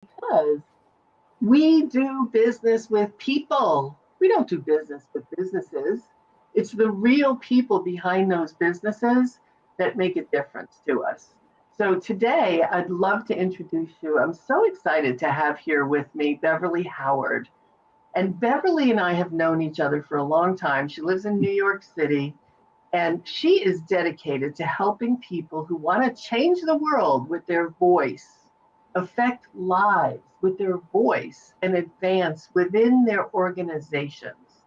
Because we do business with people. We don't do business with businesses. It's the real people behind those businesses that make a difference to us. So today, I'd love to introduce you. I'm so excited to have here with me Beverly Howard. And Beverly and I have known each other for a long time. She lives in New York City, and she is dedicated to helping people who want to change the world with their voice, affect lives with their voice, and advance within their organizations.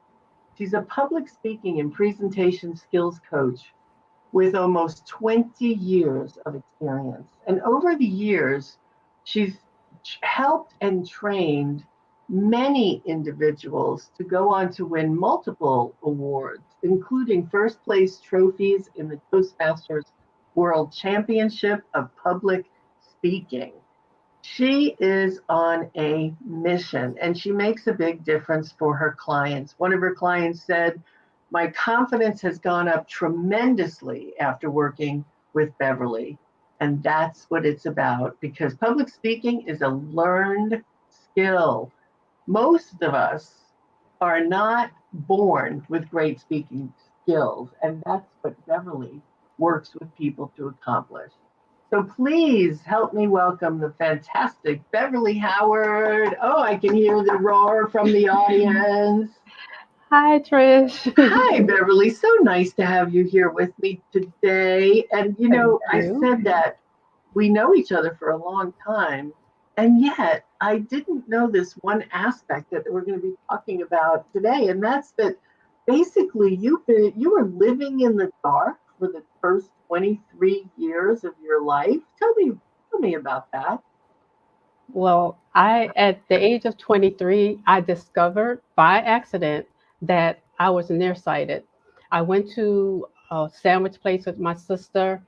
She's a public speaking and presentation skills coach with almost 20 years of experience. And over the years, she's helped and trained many individuals to go on to win multiple awards, including first place trophies in the Toastmasters World Championship of Public Speaking. She is on a mission and she makes a big difference for her clients. One of her clients said, "My confidence has gone up tremendously after working with Beverly." And that's what it's about because public speaking is a learned skill. Most of us are not born with great speaking skills, and that's what Beverly works with people to accomplish. So please help me welcome the fantastic Beverly Howard. Oh, I can hear the roar from the audience. Hi, Trish. Hi, Beverly. So nice to have you here with me today. And, Thank I you. said that we know each other for a long time. And yet, I didn't know this one aspect that we're going to be talking about today. And that's that basically you were living in the dark for the first 23 years of your life. Tell me about that. Well, at the age of 23, I discovered by accident that I was nearsighted. I went to a sandwich place with my sister,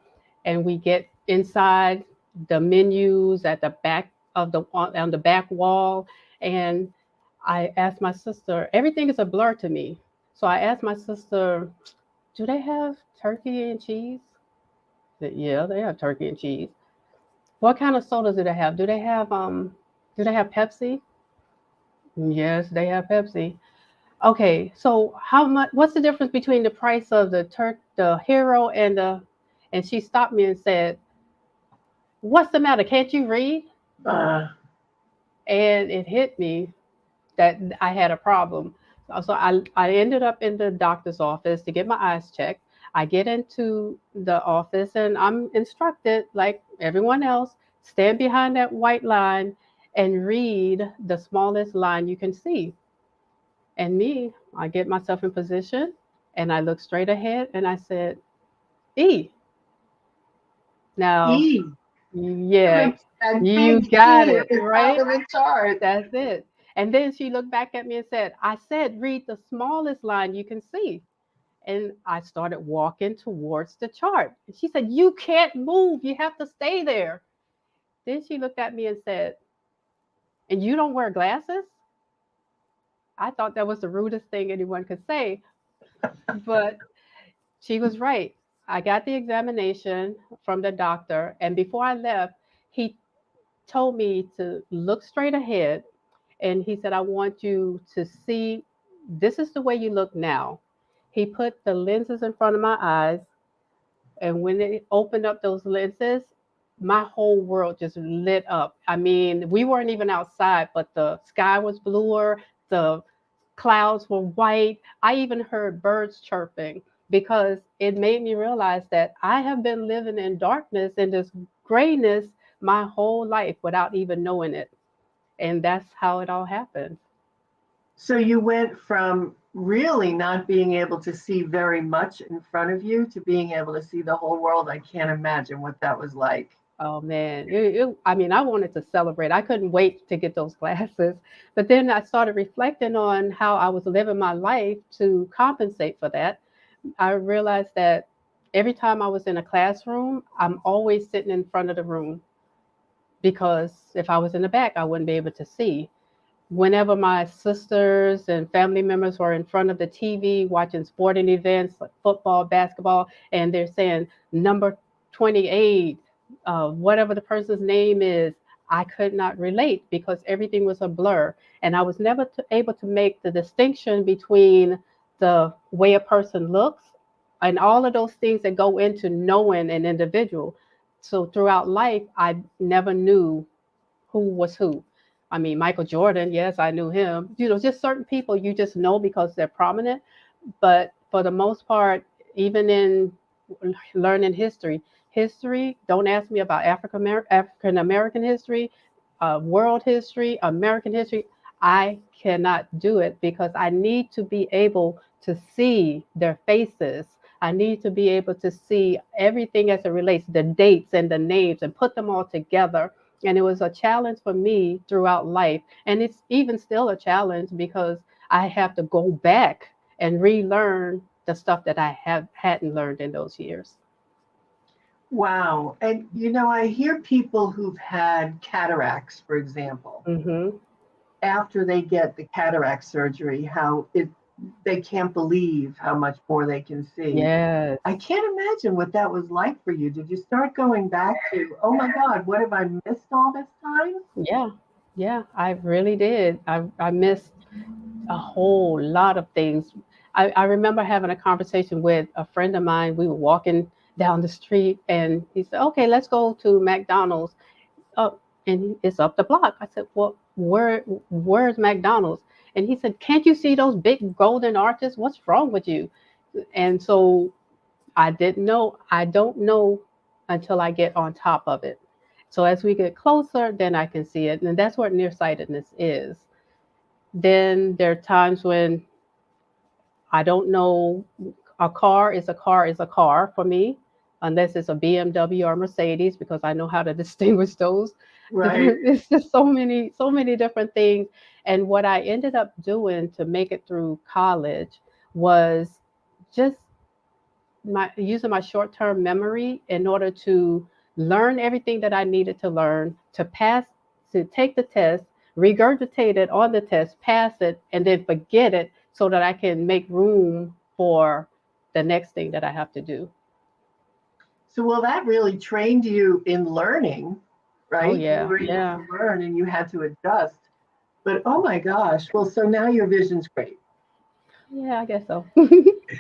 and we get inside the menus at the back of on the back wall, and I asked my sister, everything is a blur to me. So I asked my sister, do they have turkey and cheese? She said, yeah, they have turkey and cheese. What kind of sodas do they have? Do they have Pepsi? Yes, they have Pepsi. Okay, so how much what's the difference between the price of the hero and she stopped me and said, "What's the matter? Can't you read?" Uh, And it hit me that I had a problem. So I ended up in the doctor's office to get my eyes checked. I get into the office and I'm instructed, like everyone else, stand behind that white line and read the smallest line you can see. And I get myself in position and I look straight ahead and I said, E. Now, E. yeah, That you big got E at it, the top right? of the chart. That's it. And then she looked back at me and said, I said, read the smallest line you can see. And I started walking towards the chart. And she said, you can't move. You have to stay there. Then she looked at me and said, and you don't wear glasses? I thought that was the rudest thing anyone could say. But she was right. I got the examination from the doctor. And before I left, he told me to look straight ahead. And he said, I want you to see this is the way you look now. He put the lenses in front of my eyes. And when they opened up those lenses, my whole world just lit up. I mean, we weren't even outside, but the sky was bluer, the clouds were white. I even heard birds chirping because it made me realize that I have been living in darkness and this grayness my whole life without even knowing it. And that's how it all happened. So you went from really not being able to see very much in front of you to being able to see the whole world. I can't imagine what that was like. Oh man, I mean, I wanted to celebrate. I couldn't wait to get those glasses. But then I started reflecting on how I was living my life to compensate for that. I realized that every time I was in a classroom, I'm always sitting in front of the room because if I was in the back, I wouldn't be able to see. Whenever my sisters and family members were in front of the TV watching sporting events like football, basketball, and they're saying number 28, whatever the person's name is, I could not relate because everything was a blur. And I was never able to make the distinction between the way a person looks and all of those things that go into knowing an individual. So throughout life, I never knew who was who. I mean, Michael Jordan, yes, I knew him. Just certain people you just know because they're prominent. But for the most part, even in learning history, don't ask me about African American history, world history, American history. I cannot do it because I need to be able to see their faces. I need to be able to see everything as it relates, the dates and the names, and put them all together. And it was a challenge for me throughout life. And it's even still a challenge because I have to go back and relearn the stuff that I hadn't learned in those years. Wow. And I hear people who've had cataracts, for example, Hmm. after they get the cataract surgery, how they can't believe how much more they can see. Yes. I can't imagine what that was like for you. Did you start going back to, oh my God, what have I missed all this time? Yeah. Yeah. I really did. I missed a whole lot of things. I remember having a conversation with a friend of mine. We were walking down the street and he said, okay, let's go to McDonald's. Oh, and it's up the block. I said, well, where's McDonald's? And he said, can't you see those big golden arches? What's wrong with you? And so I didn't know. I don't know until I get on top of it. So as we get closer, then I can see it. And that's what nearsightedness is. Then there are times when I don't know. A car is a car is a car for me, unless it's a BMW or Mercedes, because I know how to distinguish those. Right. It's just so many different things. And what I ended up doing to make it through college was just my using my short-term memory in order to learn everything that I needed to learn to pass, to take the test, regurgitate it on the test, pass it, and then forget it so that I can make room for the next thing that I have to do. So, well, that really trained you in learning, Oh right? You yeah, were able yeah, to learn and you had to adjust. But oh my gosh, well, so now your vision's great. yeah. I guess so.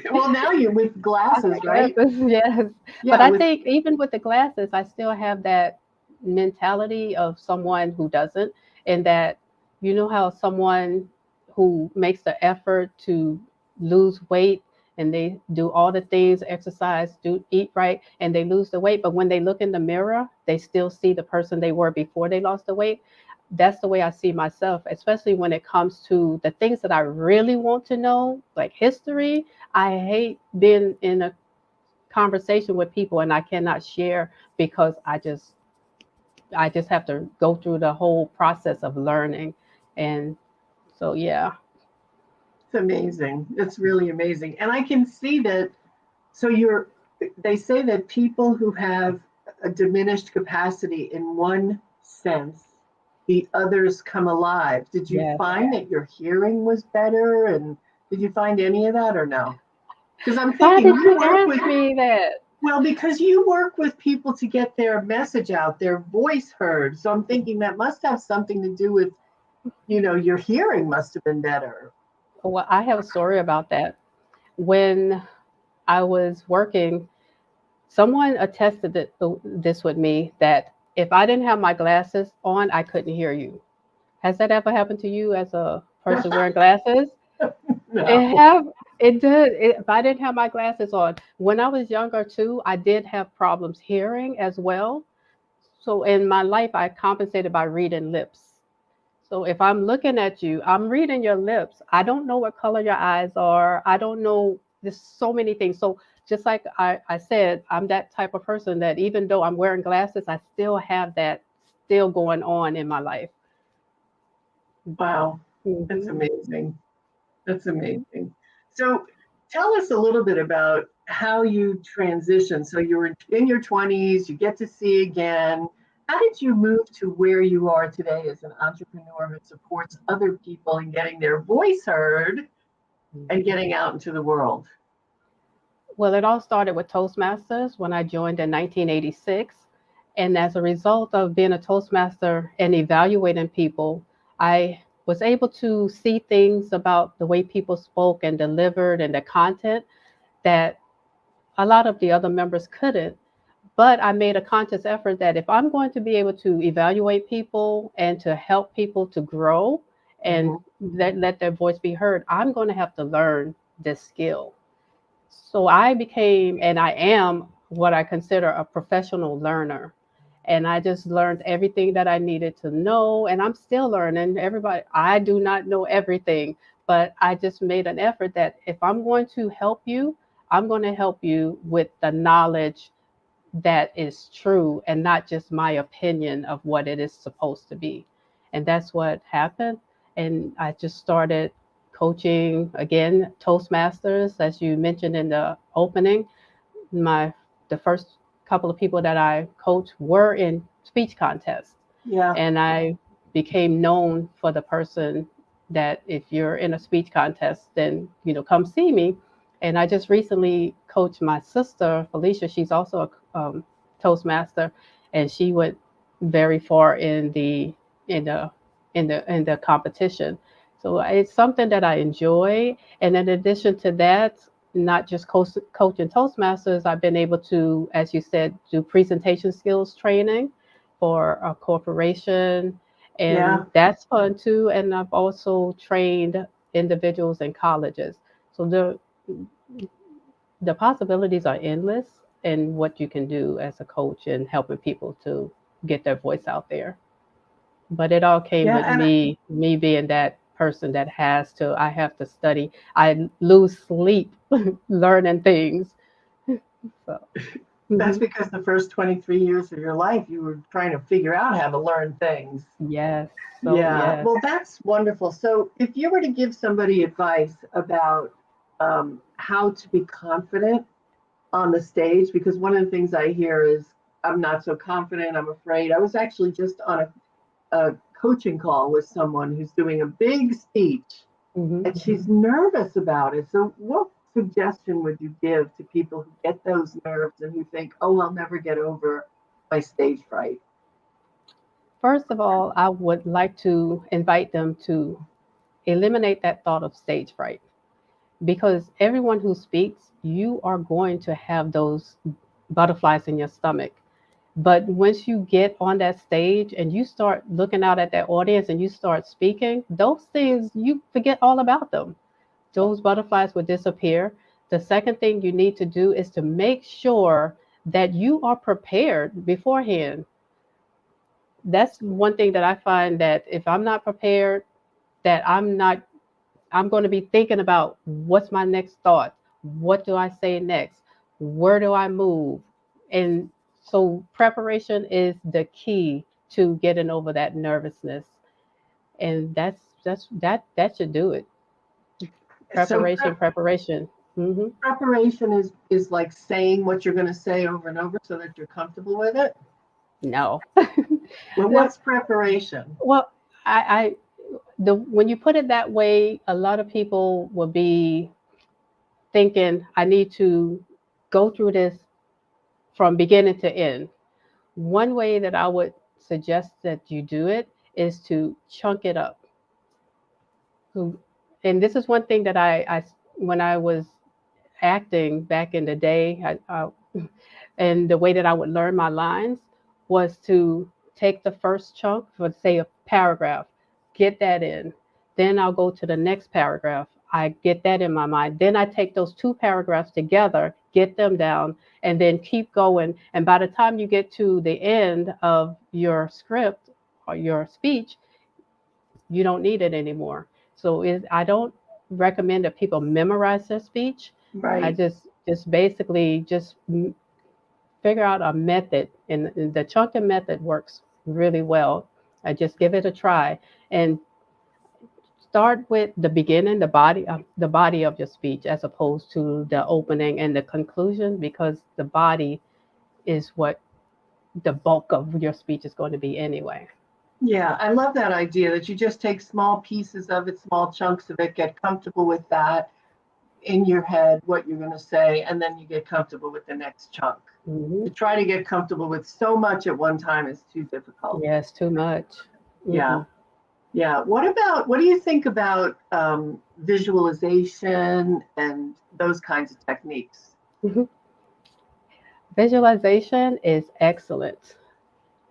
Well, now you're with I glasses, got right? glasses, yes. But Yeah, I with think even with the glasses, I still have that mentality of someone who doesn't, and that how someone who makes the effort to lose weight and they do all the things, exercise, do eat right, and they lose the weight, but when they look in the mirror, they still see the person they were before they lost the weight. That's the way I see myself, especially when it comes to the things that I really want to know, like history. I hate being in a conversation with people and I cannot share because I just have to go through the whole process of learning. And so yeah. it's amazing. It's really amazing. And I can see that. So they say that people who have a diminished capacity in one sense, the others come alive. Did you Yes. find that your hearing was better? And did you find any of that or no? Because I'm Why thinking did you you work with, ask me that? well, because you work with people to get their message out, their voice heard. So I'm thinking that must have something to do with, your hearing must have been better. Well, I have a story about that. When I was working, someone attested this with me that if I didn't have my glasses on, I couldn't hear you. Has that ever happened to you as a person wearing glasses? No. It have it did. If I didn't have my glasses on, when I was younger too, I did have problems hearing as well. So in my life, I compensated by reading lips. So if I'm looking at you, I'm reading your lips. I don't know what color your eyes are. I don't know. There's so many things. So just like I said, I'm that type of person that even though I'm wearing glasses, I still have that still going on in my life. Wow. That's Hmm. amazing. That's amazing. So tell us a little bit about how you transition. So you're in your 20s, you get to see again. How did you move to where you are today as an entrepreneur who supports other people in getting their voice heard and getting out into the world? Well, it all started with Toastmasters when I joined in 1986. And as a result of being a Toastmaster and evaluating people, I was able to see things about the way people spoke and delivered and the content that a lot of the other members couldn't. But I made a conscious effort that if I'm going to be able to evaluate people and to help people to grow and Mhm. let their voice be heard, I'm going to have to learn this skill. So I became, and I am, what I consider a professional learner. And I just learned everything that I needed to know. And I'm still learning. Everybody, I do not know everything, but I just made an effort that if I'm going to help you, I'm going to help you with the knowledge that is true and not just my opinion of what it is supposed to be. And that's what happened. And I just started coaching again, Toastmasters, as you mentioned in the opening. The first couple of people that I coached were in speech contests. Yeah. And I became known for the person that if you're in a speech contest, then come see me. And I just recently coached my sister Felicia. She's also a Toastmaster, and she went very far in the competition. So it's something that I enjoy. And in addition to that, not just coaching Toastmasters, I've been able to, as you said, do presentation skills training for a corporation, Yeah. and that's fun too. And I've also trained individuals in colleges. So the possibilities are endless in what you can do as a coach and helping people to get their voice out there. But it all came Yeah. with And me being that person that I have to study. I lose sleep learning things. So, that's mhm. because the first 23 years of your life, you were trying to figure out how to learn things. Yes, so Yeah. yes. Well, that's wonderful. So, if you were to give somebody advice about how to be confident on the stage, because one of the things I hear is, I'm not so confident, I'm afraid. I was actually just on a coaching call with someone who's doing a big speech Hmm. and she's nervous about it. So, what suggestion would you give to people who get those nerves and who think, oh, I'll never get over my stage fright? First of all, I would like to invite them to eliminate that thought of stage fright, because everyone who speaks, you are going to have those butterflies in your stomach. But once you get on that stage and you start looking out at that audience and you start speaking, those things, you forget all about them. Those butterflies will disappear. The second thing you need to do is to make sure that you are prepared beforehand. That's one thing that I find, that if I'm not prepared, that I'm going to be thinking about what's my next thought? What do I say next? Where do I move? And so preparation is the key to getting over that nervousness. And that should do it. So, Preparation. Hmm. preparation is like saying what you're going to say over and over so that you're comfortable with it. No. Well, The- what's preparation? well, I the when you put it that way, a lot of people will be thinking I need to go through this from beginning to end. One way that I would suggest that you do it is to chunk it up. So- And this is one thing that when I was acting back in the day, and the way that I would learn my lines was to take the first chunk, for say a paragraph, get that in. Then I'll go to the next paragraph. I get that in my mind. Then I take those two paragraphs together, get them down, and then keep going. And by the time you get to the end of your script or your speech, you don't need it anymore. So I don't recommend that people memorize their speech. I Right. just basically just figure out a method, and the chunking method works really well. I just give it a try and start with the beginning, the body of your speech, as opposed to the opening and the conclusion, because the body is what the bulk of your speech is going to be anyway. Yeah, I love that idea that you just take small pieces of it, small chunks of it, get comfortable with that. in your head what you're going to say, and then you get comfortable with the next chunk. Mm-hmm. To try to get comfortable with so much at one time is too difficult. Yes, too much. Mm-hmm. Yeah. Yeah. What do you think about visualization and those kinds of techniques? Mm-hmm. Visualization is excellent.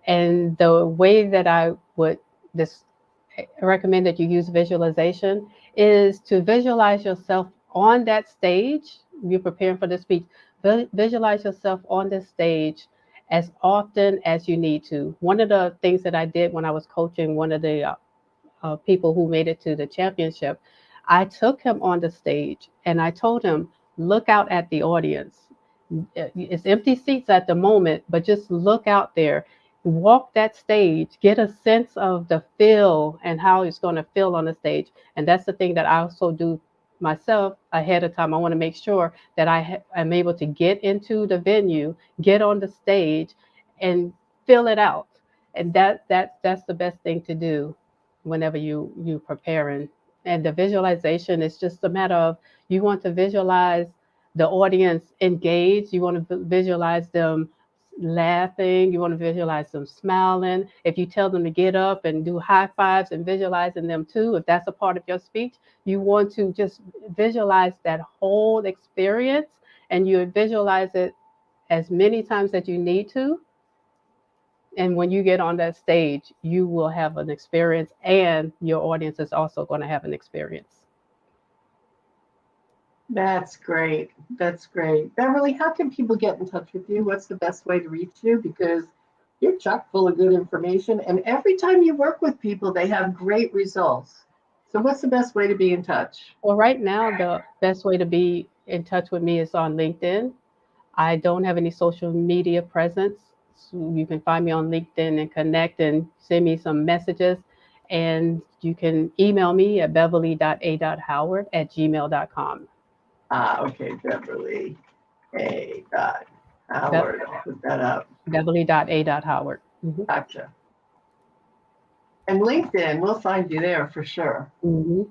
And the way that I would this recommend that you use visualization is to visualize yourself on that stage. You're preparing for the speech. Visualize yourself on the stage as often as you need to. One of the things that I did when I was coaching one of the people who made it to the championship, I took him on the stage and I told him, look out at the audience. It's empty seats at the moment, but just look out there, walk that stage, get a sense of the feel and how it's going to feel on the stage. And that's the thing that I also do myself ahead of time. I want to make sure that I'm able to get into the venue, get on the stage, and fill it out. And that's the best thing to do whenever you preparing. And the visualization is just a matter of, you want to visualize the audience engaged, you want to visualize them laughing, you want to visualize them smiling. If you tell them to get up and do high fives and visualizing them too, if that's a part of your speech, you want to just visualize that whole experience, and you visualize it as many times as you need to. And when you get on that stage, you will have an experience, and your audience is also going to have an experience. That's great. That's great. Beverly, how can people get in touch with you? What's the best way to reach you? Because you're chock full of good information, and every time you work with people, they have great results. So, what's the best way to be in touch? Well, right now, the best way to be in touch with me is on LinkedIn. I don't have any social media presence. So you can find me on LinkedIn and connect and send me some messages. And you can email me at beverly.a.howard@gmail.com. Okay, Beverly A. Be- Howard. I'll put that up. beverly.a.howard. Mm-hmm. Gotcha. And LinkedIn, we'll find you there for sure. Mm-hmm.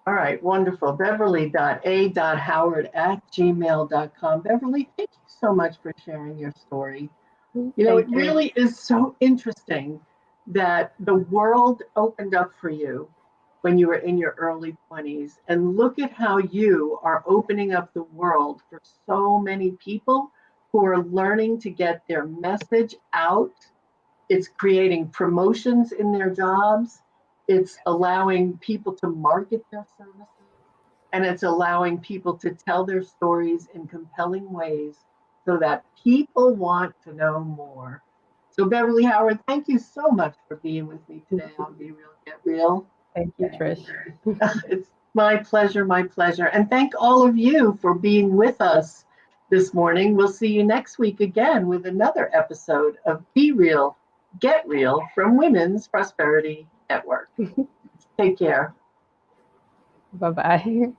All right, wonderful. Beverly.a.howard@gmail.com. Beverly, thank you so much for sharing your story. You know, it Thank you. really is so interesting that the world opened up for you when you were in your early 20s. And look at how you are opening up the world for so many people who are learning to get their message out. It's creating promotions in their jobs. It's allowing people to market their services. And it's allowing people to tell their stories in compelling ways so that people want to know more. So, Beverly Howard, thank you so much for being with me today on Be Real, Get Real. Thank you, Trish. It's my pleasure, my pleasure. And thank all of you for being with us this morning. We'll see you next week again with another episode of Be Real, Get Real from Women's Prosperity Network. Take care. Bye bye.